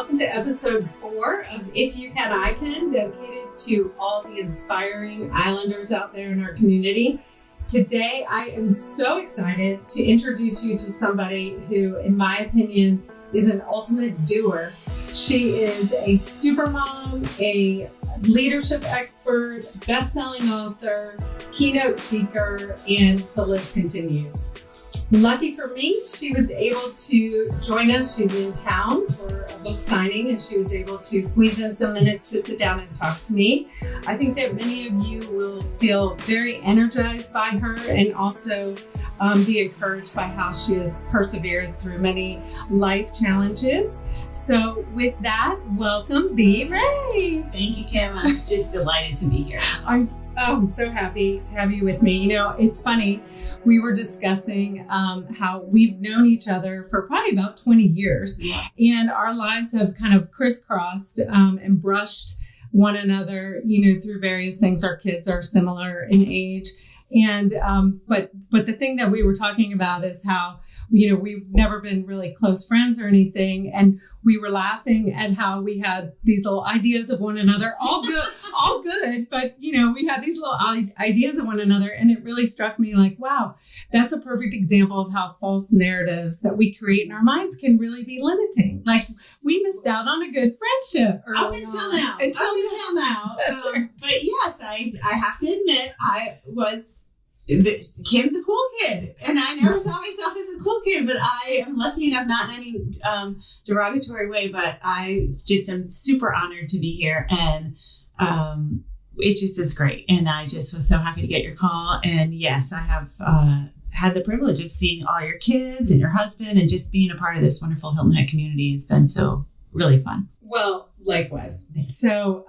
welcome to episode 4 of If You Can, I Can, dedicated to all the inspiring Islanders out there in our community. Today, I am so excited to introduce you to somebody who, in my opinion, is an ultimate doer. She is a supermom, a leadership expert, best-selling author, keynote speaker, and the list continues. Lucky for me, she was able to join us. She's in town for a book signing, and she was able to squeeze in some minutes to sit down and talk to me. I think that many of you will feel very energized by her and also be encouraged by how she has persevered through many life challenges. So with that, welcome, Bea Wray. Thank you, Kim. I'm just delighted to be here. I'm so happy to have you with me. You know, it's funny. We were discussing how we've known each other for probably about 20 years, and our lives have kind of crisscrossed and brushed one another, through various things. Our kids are similar in age. And but the thing that we were talking about is how, we've never been really close friends or anything. And we were laughing at how we had these little ideas of one another, all good. But, we had these little ideas of one another. And it really struck me like, wow, that's a perfect example of how false narratives that we create in our minds can really be limiting. Like, we missed out on a good friendship. Up until now. But yes, I have to admit, Kim's a cool kid, and I never saw myself as a cool kid, but I am lucky enough, not in any derogatory way, but I just am super honored to be here, and it just is great. And I just was so happy to get your call. And yes, I have had the privilege of seeing all your kids and your husband, and just being a part of this wonderful Hilton Head community has been so really fun. Well, likewise. So,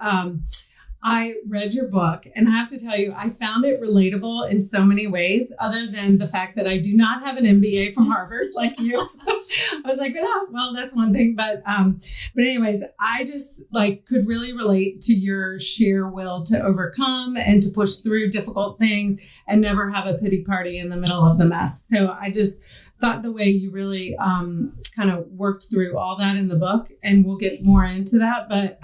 I read your book, and I have to tell you, I found it relatable in so many ways, other than the fact that I do not have an MBA from Harvard like you. I was like, oh, well, that's one thing. But anyways, I just could really relate to your sheer will to overcome and to push through difficult things and never have a pity party in the middle of the mess. So I just thought the way you really kind of worked through all that in the book, and we'll get more into that, but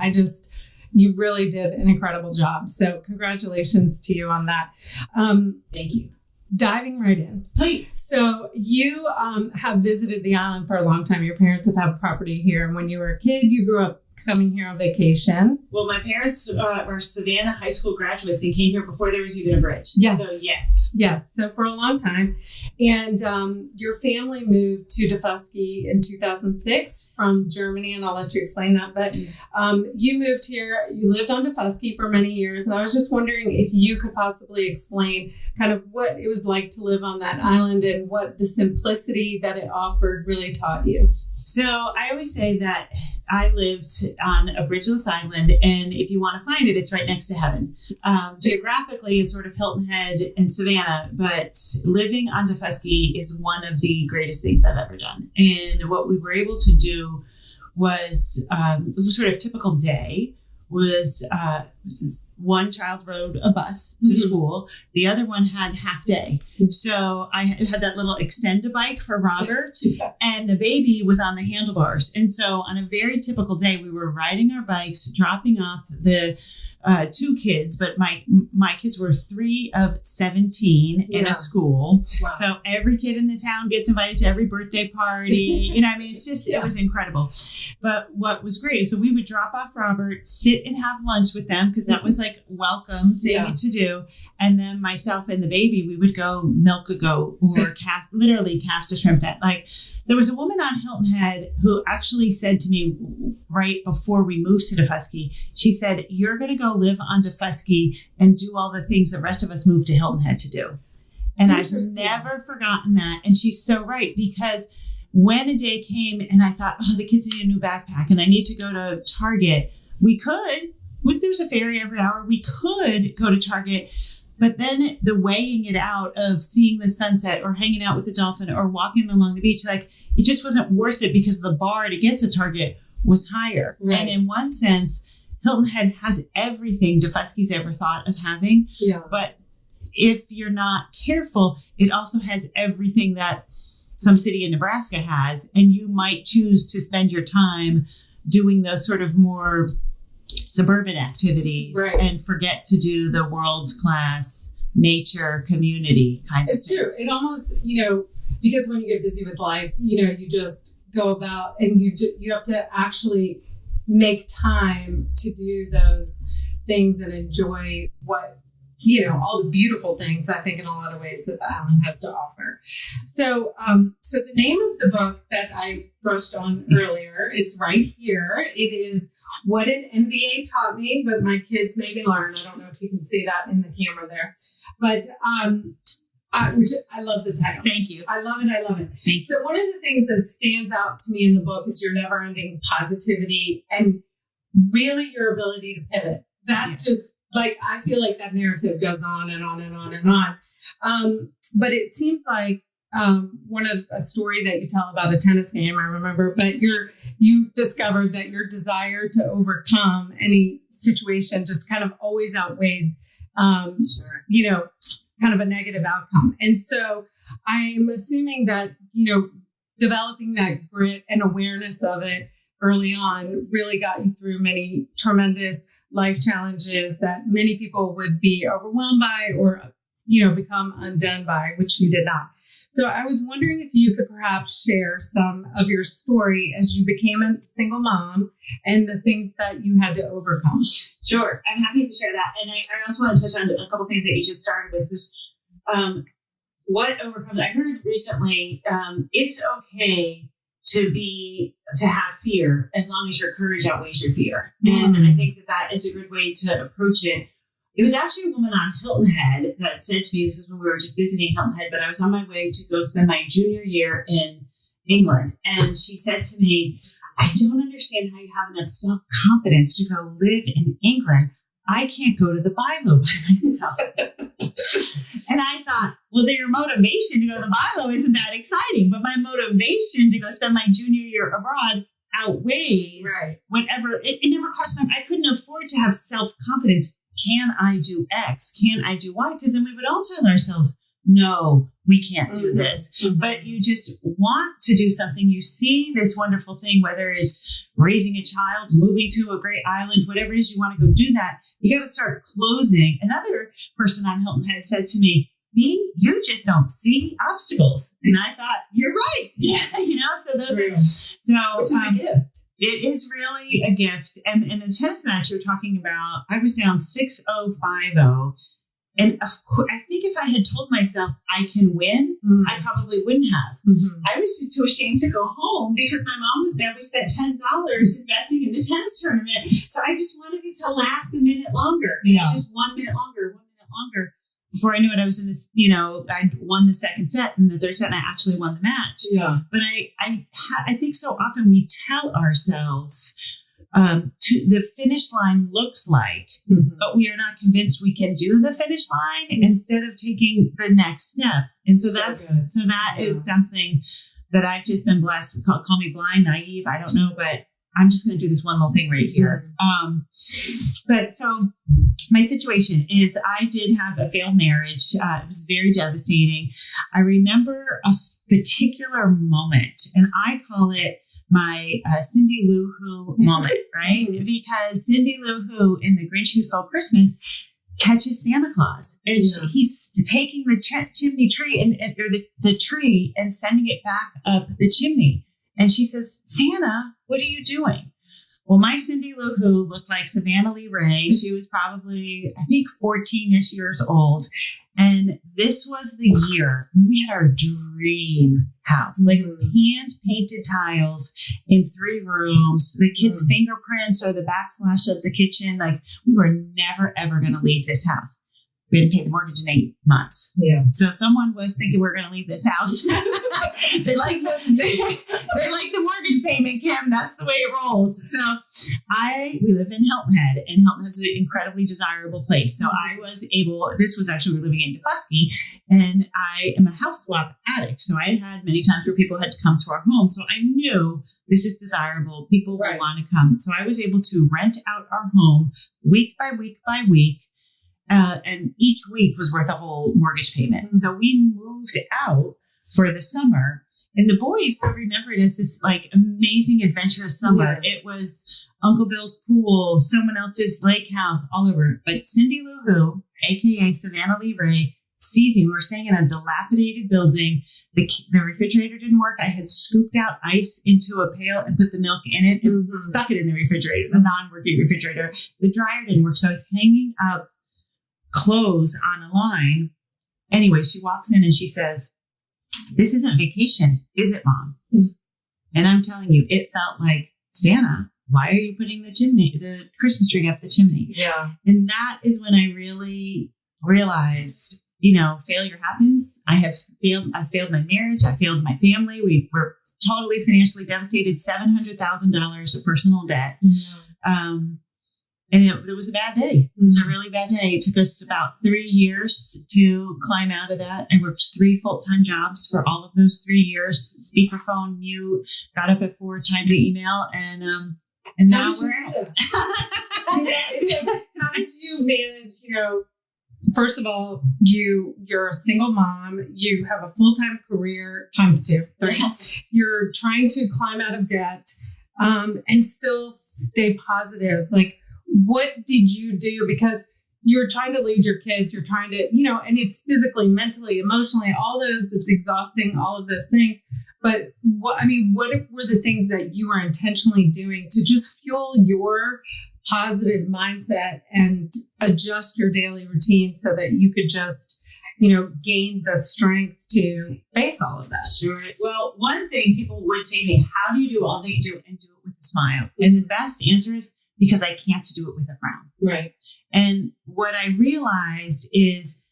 you really did an incredible job. So congratulations to you on that. Thank you. Diving right in. Please. So you have visited the island for a long time. Your parents have had property here. And when you were a kid, you grew up coming here on vacation. Well, my parents were Savannah high school graduates and came here before there was even a bridge. Yes. So yes. Yes. So for a long time. And your family moved to Defusky in 2006 from Germany. And I'll let you explain that. But you moved here. You lived on Defusky for many years. And I was just wondering if you could possibly explain kind of what it was like to live on that island and what the simplicity that it offered really taught you. So I always say that I lived on a bridgeless island, and if you want to find it, it's right next to heaven. Geographically, it's sort of Hilton Head and Savannah, but living on Defusky is one of the greatest things I've ever done. And what we were able to do was sort of typical day was one child rode a bus to school. The other one had half day. So I had that little Extend-A-Bike for Robert, and the baby was on the handlebars. And so on a very typical day, we were riding our bikes, dropping off the 2 kids, but my kids were 3 of 17 in a school. Wow. So every kid in the town gets invited to every birthday party. It's just, it was incredible. But what was great, so we would drop off Robert, sit and have lunch with them, because that was welcome thing to do. And then myself and the baby, we would go milk a goat or cast a shrimp net. There was a woman on Hilton Head who actually said to me right before we moved to Defusky, she said, you're going to go live on Defusky and do all the things the rest of us moved to Hilton Head to do. And I've never forgotten that. And she's so right, because when a day came and I thought, oh, the kids need a new backpack and I need to go to Target, we could. There was a ferry every hour. We could go to Target. But then the weighing it out of seeing the sunset or hanging out with the dolphin or walking along the beach, it just wasn't worth it because the bar to get to Target was higher. Right. And in one sense, Hilton Head has everything Defusky's ever thought of having. Yeah. But if you're not careful, it also has everything that some city in Nebraska has. And you might choose to spend your time doing those sort of more suburban activities Right. and forget to do the world-class nature community kinds of It's things. true. It almost, because when you get busy with life, you just go about and you have to actually make time to do those things and enjoy what, all the beautiful things, I think, in a lot of ways that the island has to offer. So, so the name of the book that I brushed on earlier, it's right here. It is What an MBA Taught Me, but my kids made me learn. I don't know if you can see that in the camera there, but, which I love the title. Thank you. I love it. I love it. Thank you. So one of the things that stands out to me in the book is your never-ending positivity and really your ability to pivot. That just I feel like that narrative goes on and on and on and on. But it seems like one of a story that you tell about a tennis game, I remember, but you discovered that your desire to overcome any situation just kind of always outweighed, kind of a negative outcome. And so I'm assuming that, developing that grit and awareness of it early on really got you through many tremendous life challenges that many people would be overwhelmed by or, become undone by, which you did not. So I was wondering if you could perhaps share some of your story as you became a single mom and the things that you had to overcome. Sure. I'm happy to share that. And I also want to touch on a couple things that you just started with. Was, what overcomes? I heard recently, it's okay to have fear as long as your courage outweighs your fear. And I think that is a good way to approach it. It was actually a woman on Hilton Head that said to me, this was when we were just visiting Hilton Head, but I was on my way to go spend my junior year in England. And she said to me, I don't understand how you have enough self-confidence to go live in England. I can't go to the Bilo by myself. And I thought, well, your motivation to go to the Bilo isn't that exciting, but my motivation to go spend my junior year abroad outweighs whatever. It never crossed my mind. I couldn't afford to have self-confidence. Can I do X? Can I do Y? Because then we would all tell ourselves, no, we can't do this. Mm-hmm. But you just want to do something. You see this wonderful thing, whether it's raising a child, moving to a great island, whatever it is, you want to go do that. You got to start closing. Another person on Hilton Head said to me, Bea, you just don't see obstacles. And I thought, you're right. Yeah, so which is a gift. It is really a gift. And in the tennis match you were talking about, I was down 6-0, 5-0. And of course, I think if I had told myself I can win, I probably wouldn't have. Mm-hmm. I was just too ashamed to go home because my mom was bad. We spent $10 investing in the tennis tournament. So I just wanted it to last a minute longer. Yeah. Just 1 minute longer. Before I knew it, I was in this, I won the second set, and the third set, and I actually won the match. Yeah. But I think so often we tell ourselves the finish line looks like, but we are not convinced we can do the finish line instead of taking the next step. And so that is something that I've just been blessed. Call me blind, naive. I don't know, but I'm just going to do this one little thing right here. But so my situation is I did have a failed marriage. It was very devastating. I remember a particular moment, and I call it my Cindy Lou Who moment, right? Because Cindy Lou Who in The Grinch Who Stole Christmas catches Santa Claus, and he's taking the chimney tree or the tree and sending it back up the chimney. And she says, Santa, what are you doing? Well, my Cindy Lou Who looked like Savannah Lee Ray. She was probably, I think, 14-ish years old. And this was the year we had our dream house, like hand-painted tiles in 3 rooms, the kids' fingerprints or the backsplash of the kitchen. Like, we were never, ever going to leave this house. We had to pay the mortgage in 8 months. Yeah. So if someone was thinking we're going to leave this house, they like the mortgage payment, Kim. That's the way it rolls. So we live in Hilton Head, and Hilton Head's an incredibly desirable place. So I was able, this was actually, we're living in Defusky, and I am a house swap addict. So I had many times where people had to come to our home. So I knew this is desirable. People will want to come. So I was able to rent out our home week by week by week. And each week was worth a whole mortgage payment. So we moved out for the summer, And the boys still remember it as this like amazing adventurous summer. Yeah. It was Uncle Bill's pool, someone else's lake house, all over. But Cindy Lou Who, aka Savannah Lee Ray, sees me. We were staying in a dilapidated building. The refrigerator didn't work. I had scooped out ice into a pail and put the milk in it and stuck it in the refrigerator, the non-working refrigerator. The dryer didn't work. So I was hanging up clothes on a line. Anyway, she walks in and she says, "This isn't vacation, is it, Mom?" And I'm telling you, it felt like, Santa, why are you putting the Christmas tree up the chimney? Yeah. And that is when I really realized, failure happens. I failed my marriage. I failed my family. We were totally financially devastated, $700,000 of personal debt. And it was a bad day. It was a really bad day. It took us about 3 years to climb out of that. I worked 3 full-time jobs for all of those 3 years. Speakerphone, mute, got up at 4 times the email, and now we're at it. How did you manage, first of all, you're a single mom, you have a full-time career times 2, right? You're trying to climb out of debt, and still stay positive. Like, what did you do? Because you're trying to lead your kids, you're trying to, and it's physically, mentally, emotionally, all those, it's exhausting, all of those things. But what were the things that you were intentionally doing to just fuel your positive mindset and adjust your daily routine so that you could just, gain the strength to face all of that? Sure. Well, one thing people would say to me, how do you do all that you do and do it with a smile? And the best answer is, because I can't do it with a frown. Right. And what I realized is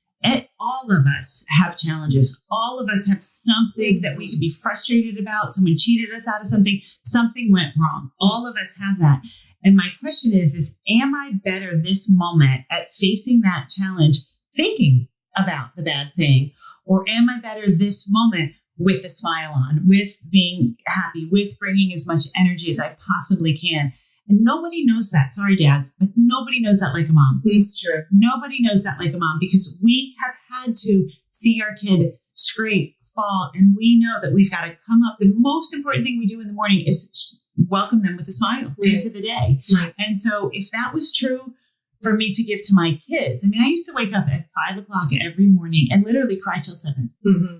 all of us have challenges. All of us have something that we could be frustrated about. Someone cheated us out of something. Something went wrong. All of us have that. And my question is, am I better this moment at facing that challenge, thinking about the bad thing? Or am I better this moment with a smile on, with being happy, with bringing as much energy as I possibly can? And nobody knows that. Sorry, dads, but nobody knows that like a mom. It's true. Nobody knows that like a mom, because we have had to see our kid scrape, fall, and we know that we've got to come up. The most important thing we do in the morning is welcome them with a smile into the day. Right. And so if that was true for me to give to my kids, I used to wake up at 5 o'clock every morning and literally cry till 7.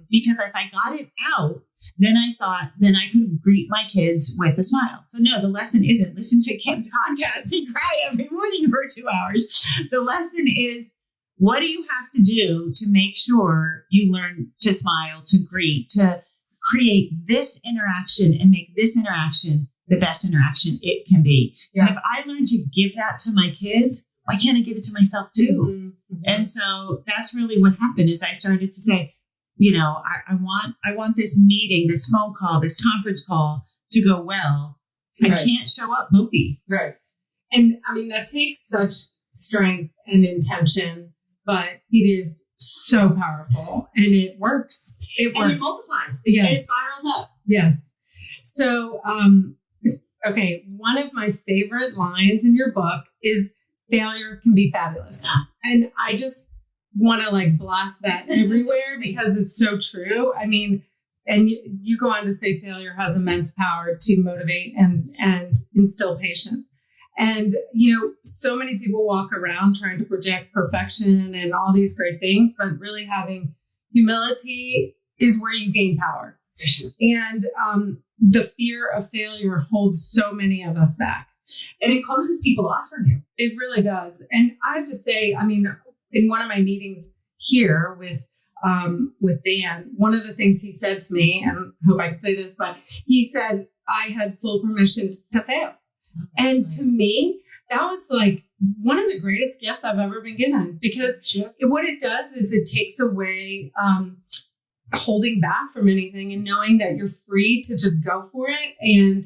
Because if I got it out, then I thought, then I could greet my kids with a smile. So no, the lesson isn't listen to Kim's podcast and cry every morning for 2 hours. The lesson is, what do you have to do to make sure you learn to smile, to greet, to create this interaction and make this interaction the best interaction it can be? Yeah. And if I learn to give that to my kids, why can't I give it to myself too? And so that's really what happened, is I started to say, I want this meeting, this phone call, this conference call to go well. Right. I can't show up mopey. Right. And that takes such strength and intention, but it is so powerful and it works. It works. And it multiplies. Yes. And it spirals up. Yes. So, okay. One of my favorite lines in your book is, failure can be fabulous. Yeah. And I just want to blast that everywhere because it's so true. And you go on to say failure has immense power to motivate and instill patience. And, so many people walk around trying to project perfection and all these great things, but really having humility is where you gain power. And the fear of failure holds so many of us back. And it closes people off from you. It really does. And I have to say, in one of my meetings here with Dan, one of the things he said to me, and I hope I can say this, but he said I had full permission to fail. And to me, that was one of the greatest gifts I've ever been given, because what it does is it takes away holding back from anything and knowing that you're free to just go for it and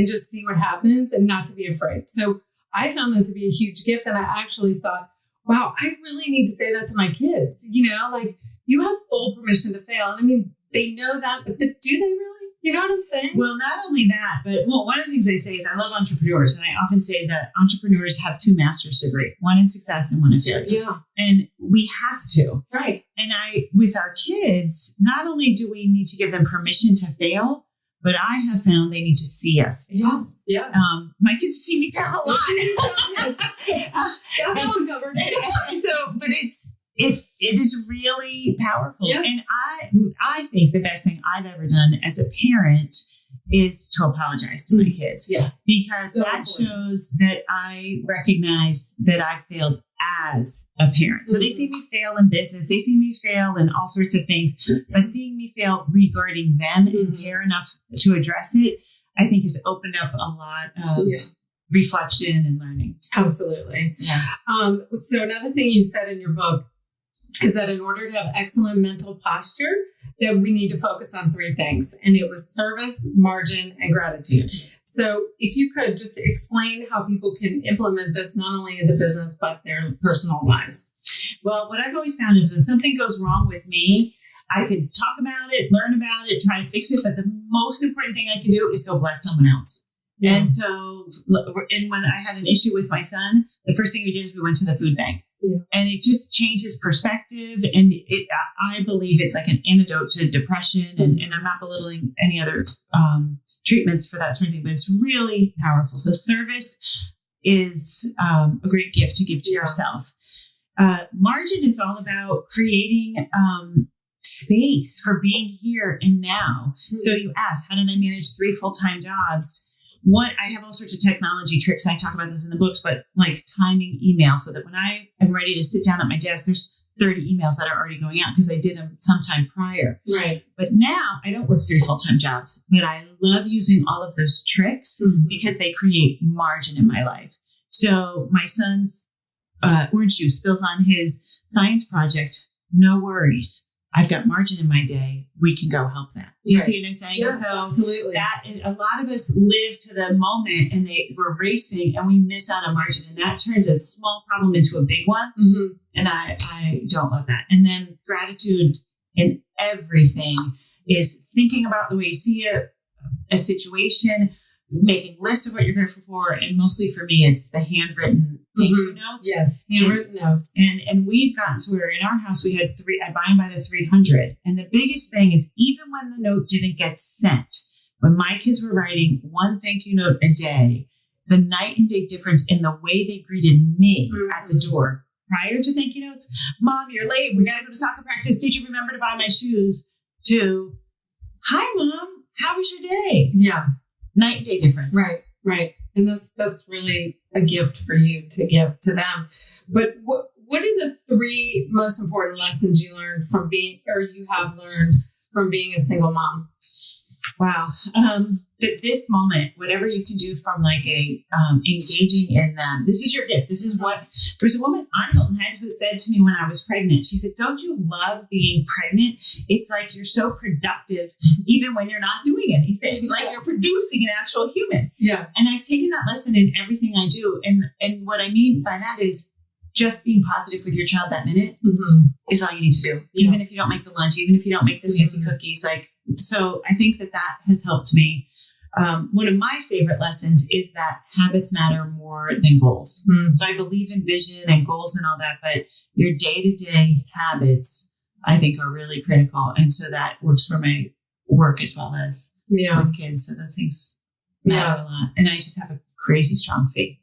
just see what happens and not to be afraid. So I found that to be a huge gift. And I actually thought, wow, I really need to say that to my kids. You have full permission to fail. And they know that, but do they really? You know what I'm saying? Well, not only that, but one of the things I say is I love entrepreneurs. And I often say that entrepreneurs have 2 master's degrees, one in success and one in failure. Yeah. And we have to. Right. And with our kids, not only do we need to give them permission to fail, but I have found they need to see us fail. Yes. Yes. My kids see me fail a lot. But it is really powerful. Yeah. And I think the best thing I've ever done as a parent is to apologize to my kids. Yes. Because So that important. shows that I recognize that I failed as a parent. So they see me fail in business, they see me fail in all sorts of things, but seeing me fail regarding them and care enough to address it, I think has opened up a lot of reflection and learning. Absolutely. Yeah. So another thing you said in your book is that in order to have excellent mental posture, that we need to focus on 3 things. And it was service, margin, and gratitude. So if you could just explain how people can implement this, not only in the business, but their personal lives. Well, what I've always found is when something goes wrong with me, I could talk about it, learn about it, try to fix it. But the most important thing I can do is go bless someone else. Yeah. And so, when I had an issue with my son, the first thing we did is we went to the food bank. Yeah. And it just changes perspective. And I believe it's like an antidote to depression. And I'm not belittling any other treatments for that sort of thing, but it's really powerful. So service is a great gift to give to yourself. Margin is all about creating space for being here and now. So you asked, how did I manage 3 full-time jobs? I have all sorts of technology tricks. I talk about this in the books, but like timing email so that when I am ready to sit down at my desk, there's 30 emails that are already going out because I did them sometime prior. Right. But now I don't work 3 full-time jobs, but I love using all of those tricks because they create margin in my life. So my son's orange juice spills on his science project. No worries. I've got margin in my day. We can go help that. You see what I'm saying? Yes, so absolutely. A lot of us live to the moment and we're racing and we miss out on margin. And that turns a small problem into a big one. And I don't love that. And then gratitude in everything is thinking about the way you see a situation, making lists of what you're grateful for. And mostly for me, it's the handwritten thank you notes. Yes, handwritten notes. And we've gotten to where in our house we had 3, I buy them by the 300. And the biggest thing is even when the note didn't get sent, when my kids were writing 1 thank you note a day, the night and day difference in the way they greeted me at the door prior to thank you notes, Mom, you're late. We got to go to soccer practice. Did you remember to buy my shoes? To, hi, Mom, how was your day? Yeah. Night and day difference. Right. And that's really a gift for you to give to them. But what are the 3 most important lessons you learned from you have learned from being a single mom? Wow. At this moment, whatever you can do from like engaging in them, this is your gift. This is what, there's a woman on Hilton Head who said to me when I was pregnant, she said, don't you love being pregnant? It's like you're so productive, even when you're not doing anything, like you're producing an actual human. Yeah. And I've taken that lesson in everything I do. And what I mean by that is just being positive with your child that minute is all you need to do. Yeah. Even if you don't make the lunch, even if you don't make the fancy cookies, so I think that has helped me. One of my favorite lessons is that habits matter more than goals. So I believe in vision and goals and all that, but your day-to-day habits, I think, are really critical. And so that works for my work as well as with kids. So those things matter a lot. And I just have a crazy strong faith.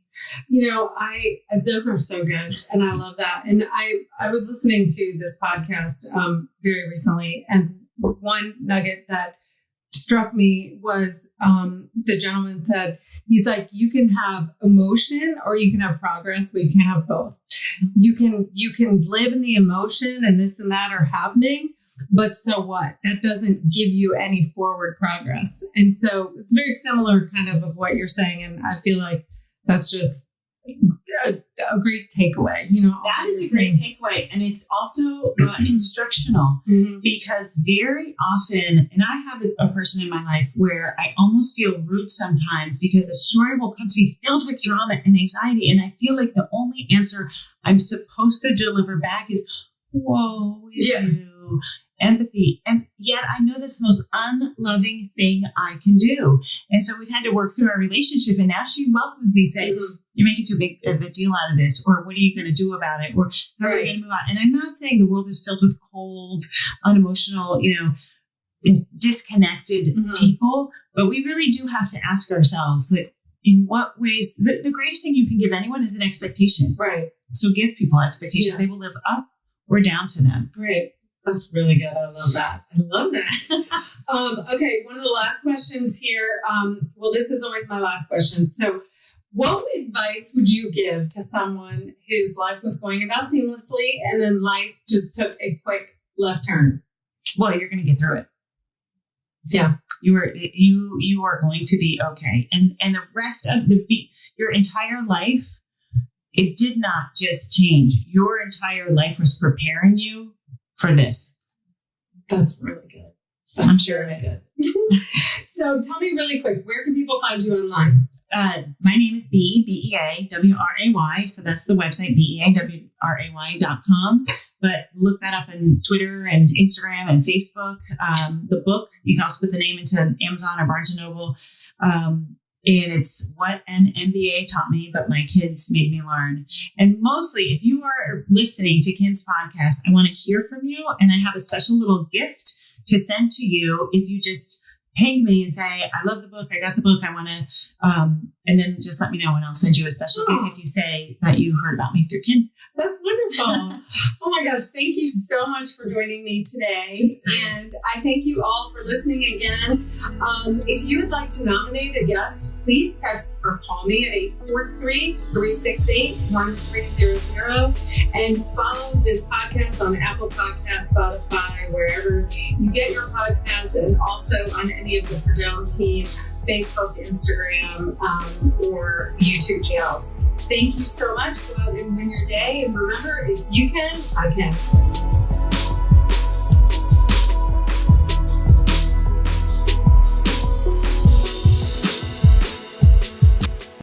Those are so good. And I love that. And I was listening to this podcast very recently, and one nugget that struck me was the gentleman said, he's like, you can have emotion or you can have progress, but you can't have both. You can live in the emotion and this and that are happening, but so what? That doesn't give you any forward progress. And so it's very similar kind of what you're saying. And I feel like that's just a great takeaway. That is a great takeaway. And it's also instructional because very often, and I have a person in my life where I almost feel rude sometimes because a story will come to me filled with drama and anxiety. And I feel like the only answer I'm supposed to deliver back is, whoa, you. empathy. And yet I know that's the most unloving thing I can do. And so we've had to work through our relationship. And now she welcomes me saying, you're making too big of a deal out of this, or what are you going to do about it? Or how are we going to move on? And I'm not saying the world is filled with cold, unemotional, disconnected people, but we really do have to ask ourselves, like, in what ways, the greatest thing you can give anyone is an expectation. Right. So give people expectations. Yeah. They will live up or down to them. Great. That's really good. I love that. Okay. One of the last questions here. This is always my last question. So what advice would you give to someone whose life was going about seamlessly and then life just took a quick left turn? Well, you're going to get through it. Yeah. You are going to be okay. And the rest of your entire life, it did not just change. Your entire life was preparing you for this. That's really good. I'm sure of it. Good. So tell me really quick, where can people find you online? My name is Bea Wray. So that's the website, beawray.com. But look that up on Twitter and Instagram and Facebook. The book, you can also put the name into Amazon or Barnes & Noble. And it's What an MBA Taught Me, but my kids made me learn. And mostly, if you are listening to Kim's podcast, I want to hear from you. And I have a special little gift to send to you if you just ping me and say, I love the book. I got the book. I want to, and then just let me know and I'll send you a special gift if you say that you heard about me through Kim. That's wonderful. Oh my gosh. Thank you so much for joining me today. And I thank you all for listening again. If you would like to nominate a guest, please text or call me at 843-368-1300 and follow this podcast on Apple Podcasts, Spotify, wherever you get your podcasts, and also on any of the Perdome team Facebook, Instagram, or YouTube channels. Thank you so much. Go out and win your day. And remember, if you can, I can.